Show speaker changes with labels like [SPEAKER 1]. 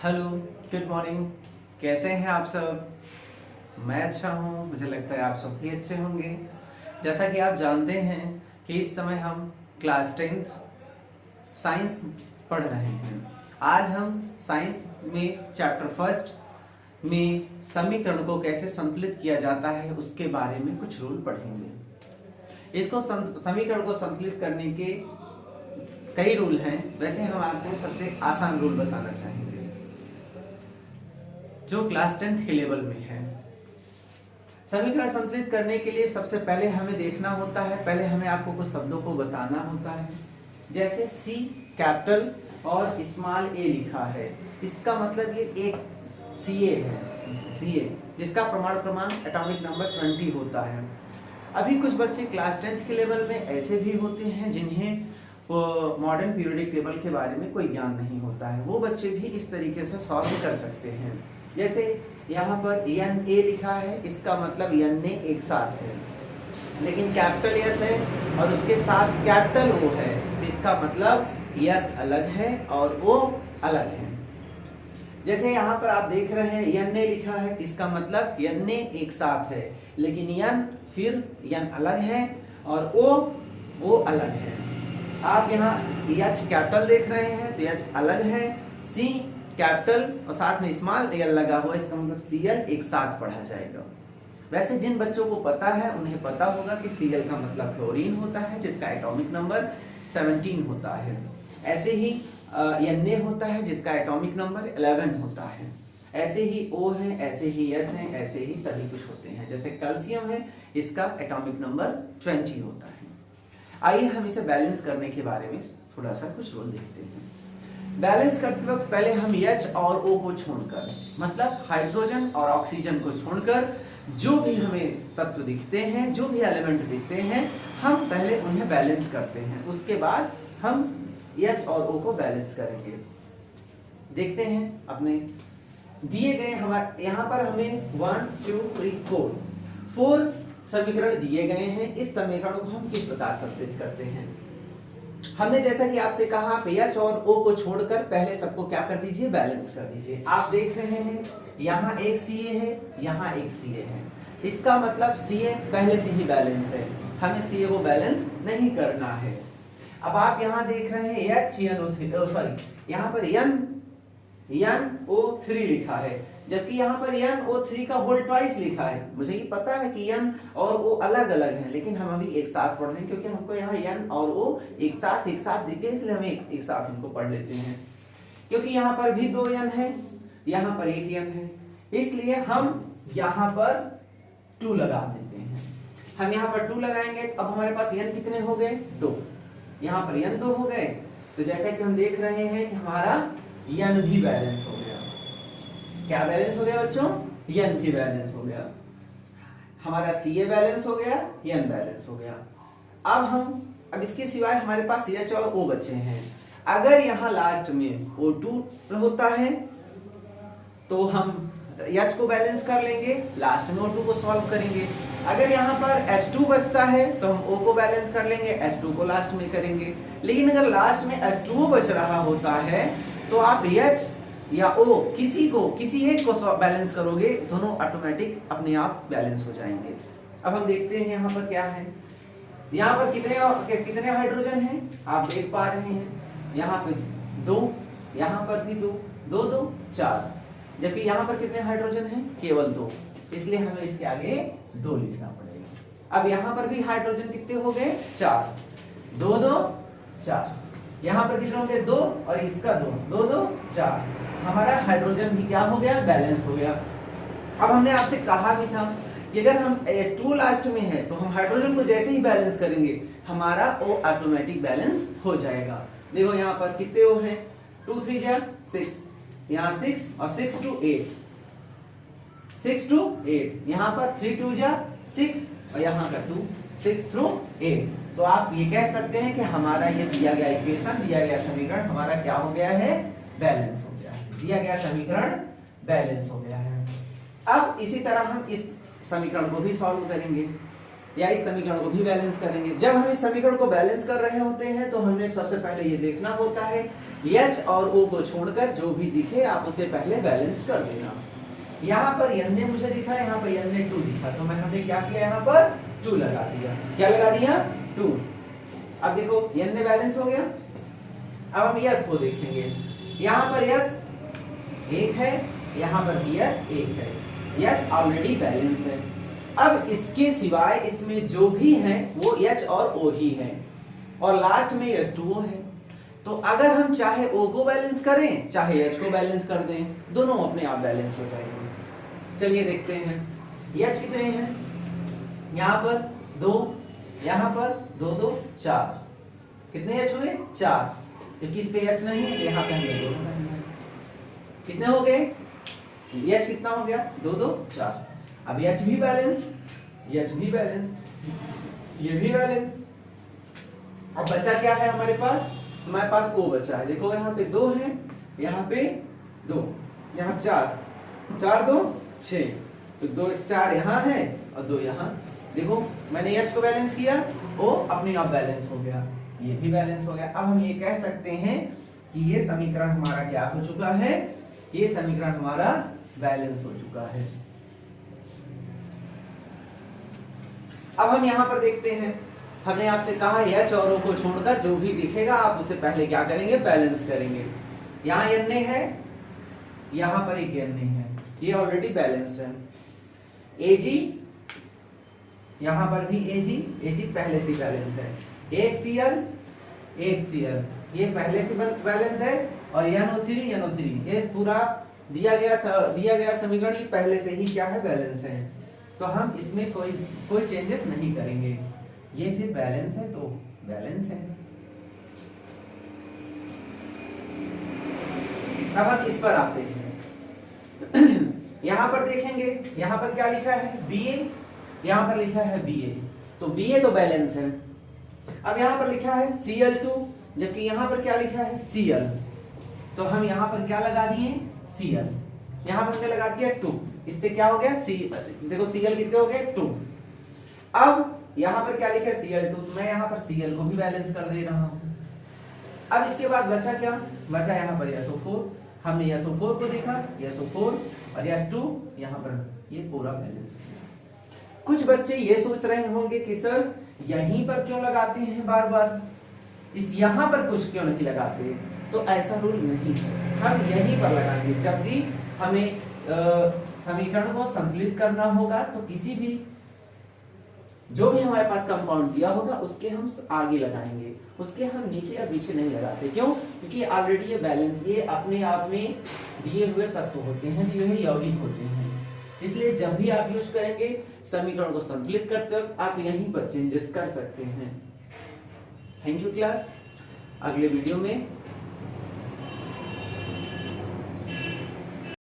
[SPEAKER 1] Hello, good morning. कैसे हैं आप सब? मैं अच्छा हूं, मुझे लगता है आप सब भी अच्छे होंगे। जैसा कि आप जानते हैं कि इस समय हम क्लास 10th साइंस पढ़ रहे हैं। आज हम साइंस में चैप्टर फर्स्ट में समीकरण को कैसे संतुलित किया जाता है उसके बारे में कुछ रूल पढ़ेंगे। इसको समीकरण को संतुलित करने के कई रूल हैं। वैसे हम आपको सबसे आसान रूल बताना चाहेंगे जो क्लास 10th के लेवल में है। समीकरण संतुलित करने के लिए सबसे पहले हमें देखना होता है, पहले हमें आपको कुछ शब्दों को बताना होता है। जैसे सी कैपिटल और स्मॉल ए लिखा है, इसका मतलब ये एक सीए है, सीए जिसका परमाणु क्रमांक एटॉमिक नंबर 20 होता है। अभी कुछ बच्चे क्लास 10th के लेवल में ऐसे भी होते हैं जिन्हें मॉडर्न पीरियोडिक टेबल के बारे में कोई ज्ञान नहीं होता है, वो बच्चे भी इस तरीके से सॉल्व कर सकते हैं। जैसे यहाँ पर एन ए लिखा है, इसका मतलब एन ए एक साथ है, लेकिन कैपिटल एस है और उसके साथ कैपिटल ओ है, तो इसका मतलब यस अलग है और ओ अलग है। जैसे यहाँ पर आप देख रहे हैं एन ए लिखा है, इसका मतलब एन ए एक साथ है, लेकिन एन फिर एन अलग है और ओ अलग है। आप यहाँ एच कैपिटल देख रहे हैं तो एच अलग है, सी कैपिटल और साथ में स्मॉल एल लगा हुआ, इसका मतलब सीएल एक साथ पढ़ा जाएगा। वैसे जिन बच्चों को पता है उन्हें पता होगा कि सीएल का मतलब क्लोरीन होता है जिसका एटॉमिक नंबर 17 होता है। ऐसे ही एन होता है जिसका एटॉमिक नंबर 11 होता है। ऐसे ही ओ है, ऐसे ही एस है, ऐसे ही सभी कुछ होते हैं। जैसे कैल्शियम है, इसका एटॉमिक नंबर 20 होता है। आइए हम इसे बैलेंस करने के बारे में थोड़ा सा कुछ रोल देखते हैं। बैलेंस करते वक्त पहले हम H और O को छोड़कर, मतलब हाइड्रोजन और ऑक्सीजन को छोड़कर जो भी हमें तत्व दिखते हैं, जो भी एलिमेंट दिखते हैं, हम पहले उन्हें बैलेंस करते हैं। उसके बाद हम H और O को बैलेंस करेंगे। देखते हैं अपने दिए गए हमारे यहाँ पर हमें 1 2 3 4 समीकरण दिए गए हैं। इस समीकरण को हम किस प्रकार संतुलित करते हैं? हमने जैसा कि आपसे कहा H और O को छोड़कर पहले सबको क्या कर दीजिए, बैलेंस कर दीजिए। आप देख रहे हैं यहाँ एक Ca है, यहाँ एक Ca है, इसका मतलब Ca पहले से ही बैलेंस है, हमें Ca को बैलेंस नहीं करना है। अब आप यहाँ देख रहे हैं HNO3, सॉरी यहाँ पर NO3 लिखा है, जबकि यहाँ पर NO3 का होल ट्वाइस लिखा है। मुझे ये पता है कि N और O अलग अलग हैं, लेकिन हम अभी एक साथ पढ़ रहे हैं क्योंकि हमको यहाँ N और O एक साथ दिखे, इसलिए हम एक साथ इनको पढ़ लेते हैं। क्योंकि यहाँ पर भी 2 N है, यहाँ पर 1 N है, इसलिए हम यहाँ पर 2 लगा देते हैं। हम यहाँ पर 2 लगाएंगे, अब हमारे पास N कितने हो गए, 2। यहाँ पर N 2 हो गए, तो जैसा कि हम देख रहे हैं कि हमारा N भी बैलेंस हो गया। क्या बैलेंस हो गया बच्चों? N भी बैलेंस हो गया। हमारा Ca बैलेंस हो गया, N बैलेंस हो गया। अब इसके सिवाय हमारे पास H और O बचे हैं। अगर यहाँ लास्ट में O2 होता है तो हम H को बैलेंस कर लेंगे, लास्ट में O2 को सॉल्व करेंगे। अगर यहाँ पर H2 बचता है तो हम O को बैलेंस कर लेंगे, H2 को लास्ट में करेंगे। लेकिन अगर लास्ट में H2O बच रहा होता है तो आप H या O किसी एक को बैलेंस करोगे, दोनों ऑटोमेटिक अपने आप बैलेंस हो जाएंगे। अब हम देखते हैं यहाँ पर क्या है। यहाँ पर कितने हाइड्रोजन हैं आप देख पा रहे हैं, यहाँ पे 2, यहाँ पर भी 2 2 2 4, जबकि यहाँ पर कितने हाइड्रोजन हैं, केवल 2, इसलिए हमें इसके आगे 2 लिखना पड़ेगा। अब यहाँ पर भी हाइड्रोजन कितने हो गए, 4, 2 2 4, यहाँ पर कितने हो गए, 2 और इसका 2 2 2 4, हमारा हाइड्रोजन भी क्या हो गया, बैलेंस हो गया। अब हमने आपसे कहा भी था कि अगर हम H2 लास्ट में है तो हम हाइड्रोजन को जैसे ही बैलेंस करेंगे हमारा O ऑटोमेटिक बैलेंस हो जाएगा। देखो यहाँ पर कितने O हैं, 2 3 जा 6, यहाँ 6 और 6 2 8, 6 2 8, यहाँ पर 3 2 जा 6 और यहाँ का 2, 6 through 8। तो आप ये कह सकते हैं कि हमारा ये दिया गया इक्वेशन, दिया गया समीकरण हमारा क्या हो गया है, बैलेंस हो गया है। दिया गया समीकरण बैलेंस हो गया है। अब इसी तरह हम इस समीकरण को भी सॉल्व करेंगे। या इस समीकरण को भी बैलेंस करेंगे। जब हम इस समीकरण को बैलेंस कर रहे होते हैं तो हमें सबसे पहले ये देखना होता है H और O को छोड़कर जो भी दिखे आप उसे पहले बैलेंस कर देना। यहाँ पर n ने मुझे दिखा, यहाँ पर n ने 2 दिखा, तो हमने क्या किया, यहाँ पर 2 लगा दिया। क्या लगा दिया, 2। अब देखो n ने बैलेंस हो गया। अब हम S को देखेंगे, यहाँ पर S 1 है, यहाँ पर भी S 1 है, S ऑलरेडी बैलेंस है। अब इसके सिवाय इसमें जो भी है वो H और O ही है और लास्ट में H2O है। तो अगर हम चाहे O को बैलेंस करें चाहे H को बैलेंस कर दें, दोनों अपने आप बैलेंस हो जाएंगे। चलिए देखते हैं H कितने हैं, यहाँ पर 2, यहाँ पर 2 2 4, कितने H हुए, 4, क्योंकि इस पे H नहीं है, यहाँ पे हमने 2 लगाए। कितने हो गए, H कितना हो गया, 2 2 4। अब H भी बैलेंस, H भी बैलेंस, ये भी बैलेंस। अब बचा क्या है हमारे पास, हमारे पास O बचा है। देखो यहाँ पे 2 है, यहाँ पे 2, यहाँ 4, 4 2 6, तो 2 4 यहाँ है और 2 यहाँ। देखो मैंने H को बैलेंस किया, O अपने आप बैलेंस हो गया, ये भी बैलेंस हो गया। अब हम ये कह सकते हैं कि ये समीकरण हमारा क्या हो चुका है, ये समीकरण हमारा बैलेंस हो चुका है। अब हम यहाँ पर देखते हैं, हमने आपसे कहा H और O को छोड़कर जो भी दिखेगा आप उसे पहले क्या करेंगे, बैलेंस करेंगे। यहाँ n है, यहाँ पर एक n है, ये ऑलरेडी बैलेंस है। AG, यहाँ पर भी AG पहले से बैलेंस है। एक Cl, ये पहले से बैलेंस है और NO3 ये पूरा दिया गया समीकरण ये पहले से ही क्या है, बैलेंस है। तो हम इसमें कोई चेंजेस नहीं करेंगे, ये फिर बैलेंस है तो बैलेंस है। अब हम इस पर आते हैं। यहां पर देखेंगे, यहां पर क्या लिखा है, Ba, यहां पर लिखा है Ba, तो Ba तो बैलेंस है। अब यहां पर लिखा है Cl2, जबकि यहां पर क्या लिखा है, Cl, तो हम यहां पर क्या लगा दिए, Cl, यहां पर हमने लगा दिया 2, इससे क्या हो गया, देखो Cl कितने हो गए, 2। अब यहां पर क्या लिखा है, Cl2, तो मैं यहां पर Cl को भी बैलेंस कर दे रहा हूं। अब इसके बाद बचा क्या, बचा यहाँ पर SO4, हमने SO4 को देखा, SO4 और S2, यहाँ पर ये पूरा बैलेंस। कुछ बच्चे ये सोच रहे होंगे कि सर यहीं पर क्यों लगाते हैं बार बार, इस यहाँ पर कुछ क्यों नहीं लगाते, तो ऐसा रूल नहीं है, हम यहीं पर लगाएंगे। जब भी हमें समीकरण को संतुलित करना होगा तो किसी भी जो भी हमारे पास कंपाउंड दिया होगा उसके हम आगे लगाएंगे, उसके हम नीचे या पीछे नहीं लगाते। क्यों, क्योंकि ऑलरेडी ये बैलेंस, ये अपने आप में दिए हुए तत्व होते हैं, दिए हुए यौगिक होते हैं। इसलिए जब भी आप यूज करेंगे समीकरण को संतुलित करते वक्त आप यहीं पर चेंजेस कर सकते हैं। थैंक यू क्लास, अगले वीडियो में